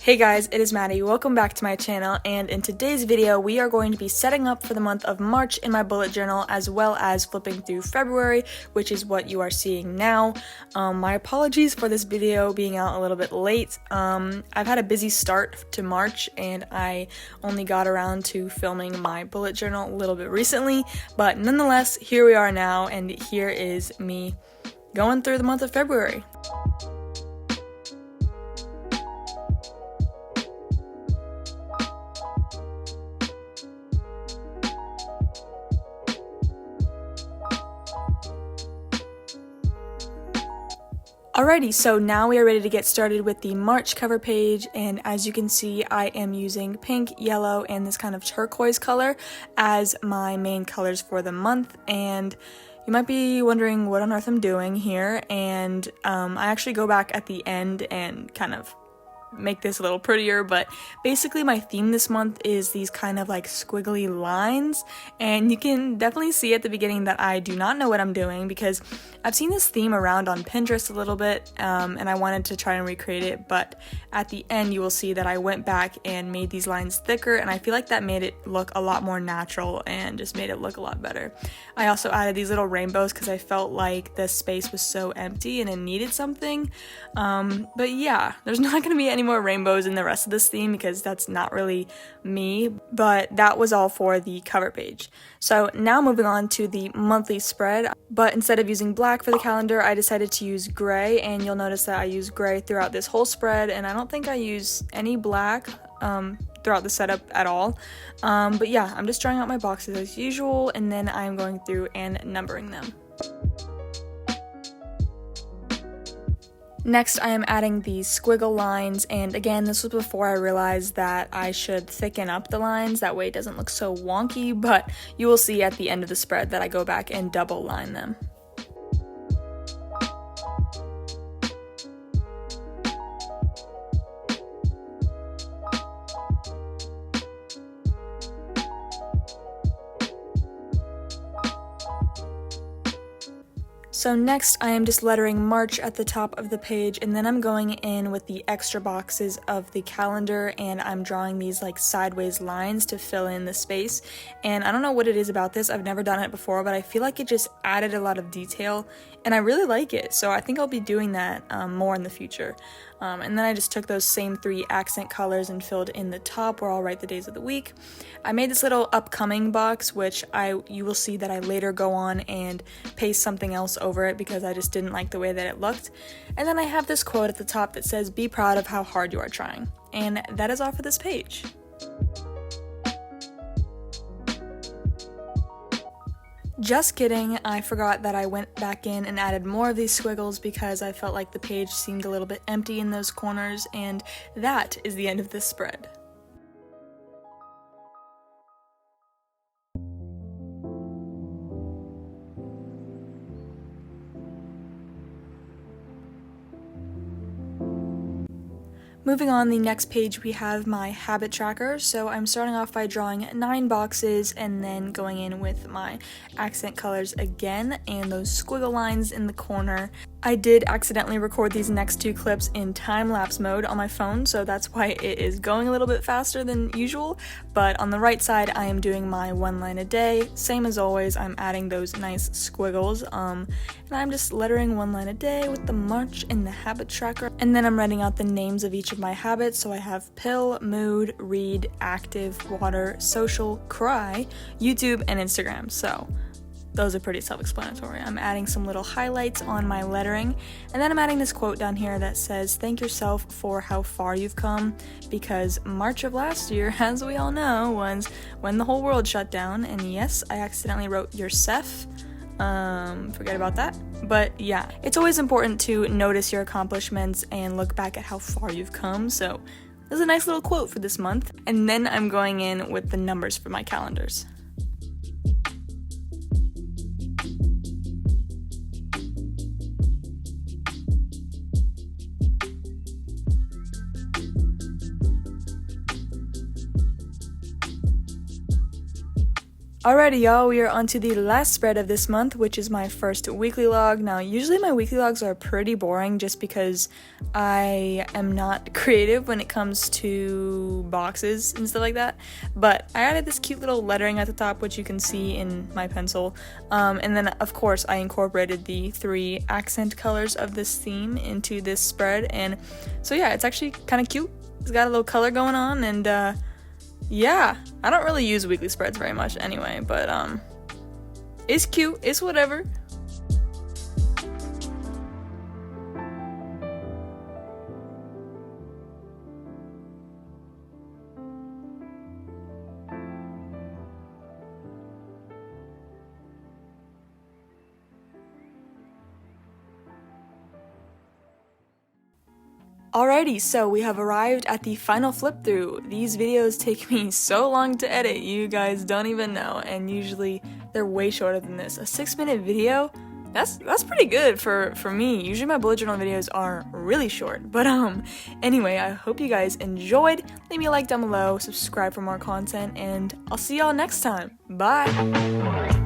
Hey guys, it is Maddie. Welcome back to my channel, and in today's video we are going to be setting up for the month of March in my bullet journal, as well as flipping through February, which is what you are seeing now. My apologies for this video being out a little bit late. I've had a busy start to March and I only got around to filming my bullet journal a little bit recently, but nonetheless, here we are now, and here is me going through the month of February. Alrighty, so now we are ready to get started with the March cover page, and as you can see, I am using pink, yellow, and this kind of turquoise color as my main colors for the month. And you might be wondering what on earth I'm doing here, and I actually go back at the end and kind of make this a little prettier, but basically my theme this month is these kind of like squiggly lines, and you can definitely see at the beginning that I do not know what I'm doing because I've seen this theme around on Pinterest a little bit, and I wanted to try and recreate it, but at the end you will see that I went back and made these lines thicker, and I feel like that made it look a lot more natural and just made it look a lot better. I also added these little rainbows because I felt like the space was so empty and it needed something, but yeah, there's not going to be any more rainbows in the rest of this theme because that's not really me, but that was all for the cover page. So now moving on to the monthly spread, but instead of using black for the calendar, I decided to use gray, and you'll notice that I use gray throughout this whole spread, and I don't think I use any black throughout the setup at all, but yeah, I'm just drawing out my boxes as usual, and then I'm going through and numbering them. Next, I am adding these squiggle lines, and again, this was before I realized that I should thicken up the lines, that way it doesn't look so wonky, but you will see at the end of the spread that I go back and double line them. So next, I am just lettering March at the top of the page, and then I'm going in with the extra boxes of the calendar, and I'm drawing these like sideways lines to fill in the space. And I don't know what it is about this, I've never done it before, but I feel like it just added a lot of detail, and I really like it, so I think I'll be doing that more in the future. And then I just took those same three accent colors and filled in the top where I'll write the days of the week. I made this little upcoming box, which you will see that I later go on and paste something else over it because I just didn't like the way that it looked. And then I have this quote at the top that says, "Be proud of how hard you are trying." And that is all for this page. Just kidding, I forgot that I went back in and added more of these squiggles because I felt like the page seemed a little bit empty in those corners, and that is the end of this spread. Moving on, the next page we have my habit tracker, so I'm starting off by drawing 9 boxes and then going in with my accent colors again and those squiggle lines in the corner. I did accidentally record these next 2 clips in time-lapse mode on my phone, so that's why it is going a little bit faster than usual, but on the right side I am doing my 1 line a day. Same as always, I'm adding those nice squiggles, and I'm just lettering 1 line a day with the March and the habit tracker, and then I'm writing out the names of each of my habits. So I have pill, mood, read, active, water, social, cry, YouTube, and Instagram. So those are pretty self-explanatory. I'm adding some little highlights on my lettering, and then I'm adding this quote down here that says, "Thank yourself for how far you've come," because March of last year, as we all know, was when the whole world shut down, and yes, I accidentally wrote yourself. Forget about that. But yeah, it's always important to notice your accomplishments and look back at how far you've come, so there's a nice little quote for this month. And then I'm going in with the numbers for my calendars. Alrighty y'all, we are on to the last spread of this month, which is my first weekly log. Now, usually my weekly logs are pretty boring just because I am not creative when it comes to boxes and stuff like that. But I added this cute little lettering at the top, which you can see in my pencil. And then, of course, I incorporated the 3 accent colors of this theme into this spread. And so yeah, it's actually kind of cute. It's got a little color going on, and yeah, I don't really use weekly spreads very much anyway, but it's cute, it's whatever. Alrighty, so we have arrived at the final flip through. These videos take me so long to edit, you guys don't even know, and usually they're way shorter than this. A 6-minute video? That's pretty good for me. Usually my bullet journal videos are really short, but anyway, I hope you guys enjoyed. Leave me a like down below, subscribe for more content, and I'll see y'all next time. Bye!